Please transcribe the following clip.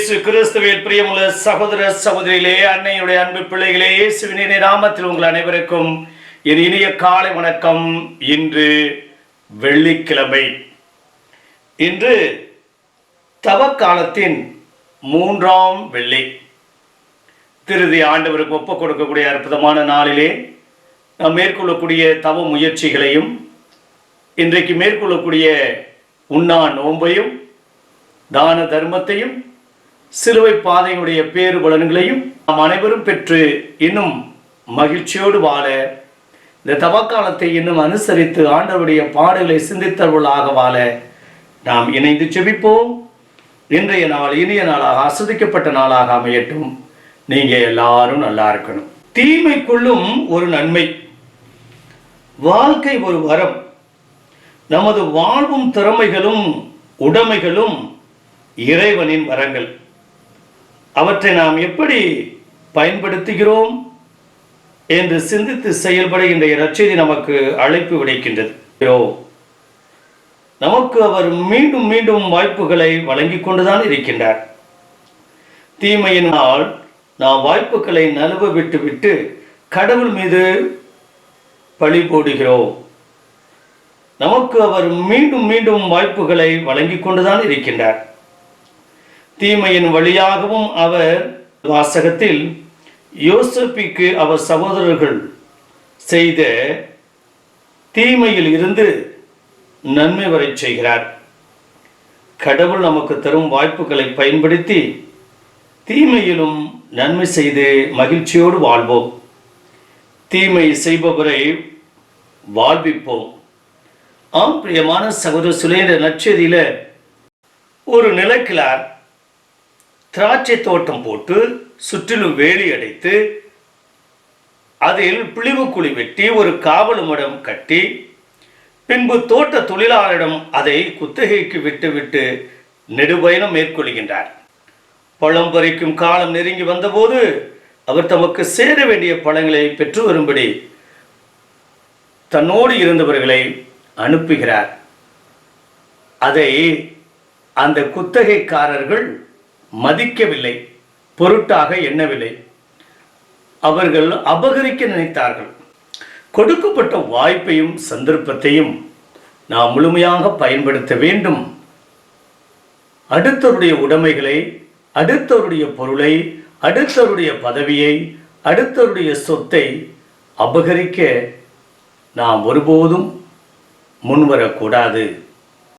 இயேசு கிறிஸ்துவில் பிரியமுள்ள சகோதர சகோதரிகளே, அன்னையுடைய அன்பு பிள்ளைகளே, இயேசுவின் நாமத்தில் உங்கள் அனைவருக்கும் என் இனிய காலை வணக்கம். இன்று வெள்ளிக்கிழமை. இன்று தவக்காலத்தின் 3ஆம் வெள்ளி. திருதி ஆண்டவருக்கு ஒப்புக் கொடுக்கக்கூடிய அற்புதமான நாளிலே நாம் மேற்கொள்ளக்கூடிய தவ முயற்சிகளையும், இன்றைக்கு மேற்கொள்ளக்கூடிய உண்ணா நோன்பையும், தான தர்மத்தையும், சிலுவை பாதையுடைய பேறு பலன்களையும் நாம் அனைவரும் பெற்று இன்னும் மகிழ்ச்சியோடு வாழ, இந்த தவக்காலத்தை இன்னும் அனுசரித்து ஆண்டவருடைய பாடுகளை சிந்தித்தவர்களாக வாழ நாம் இணைந்து ஜெபிப்போம். இன்றைய நாள் இனிய நாளாக, ஆஸ்வதிக்கப்பட்ட நாளாக அமையட்டும். நீங்க எல்லாரும் நல்லா இருக்கணும். தீமைக்குள்ளும் ஒரு நன்மை. வாழ்க்கை ஒரு வரம். நமது வாழ்வும் திறமைகளும் உடைமைகளும் இறைவனின் வரங்கள். அவற்றை நாம் எப்படி பயன்படுத்துகிறோம் என்று சிந்தித்து செயல்பட இன்றைய நற்செய்தி நமக்கு அழைப்பு விடுக்கின்றது. நமக்கு அவர் மீண்டும் மீண்டும் வாய்ப்புகளை வழங்கி கொண்டுதான் இருக்கின்றார். தீமையினால் நாம் வாய்ப்புகளை நழுவ விட்டு கடவுள் மீது பழி போடுகிறோம். நமக்கு அவர் மீண்டும் மீண்டும் வாய்ப்புகளை வழங்கி கொண்டுதான் இருக்கின்றார். தீமையின் வழியாகவும் அவர் வாசகத்தில் யோசேப்புக்கு அவர் சகோதரர்கள் செய்த தீமையில் இருந்து நன்மை வரை செய்கிறார். கடவுள் நமக்கு தரும் வாய்ப்புகளை பயன்படுத்தி தீமையிலும் நன்மை செய்து மகிழ்ச்சியோடு வாழ்வோம். தீமை செய்பவரை வாழ்விப்போம். ஆம் பிரியமான சகோதர சுலேந்த நற்செய்தியில ஒரு நிலக்கிழார் திராட்சை தோட்டம் போட்டு சுற்றிலும் வேலி அடைத்து அதில் பிழிவு குழி வெட்டி ஒரு காவல் மடம் கட்டி பின்பு தோட்ட தொழிலாளரிடம் அதை குத்தகைக்கு விட்டு நெடுபயணம் மேற்கொள்கின்றார். பழம் பறிக்கும் காலம் நெருங்கி வந்தபோது அவர் தமக்கு சேர வேண்டிய பழங்களை பெற்று வரும்படி தன்னோடு இருந்தவர்களை அனுப்புகிறார். அதை அந்த குத்தகைக்காரர்கள் மதிக்கவில்லை, பொருட்டாக எண்ணவில்லை. அவர்கள் அபகரிக்க நினைத்தார்கள். கொடுக்கப்பட்ட வாய்ப்பையும் சந்தர்ப்பத்தையும் நாம் முழுமையாக பயன்படுத்த வேண்டும். அடுத்தவருடைய உடைமைகளை, அடுத்தவருடைய பொருளை, அடுத்தவருடைய பதவியை, அடுத்தவருடைய சொத்தை அபகரிக்க நாம் ஒருபோதும் முன்வரக்கூடாது.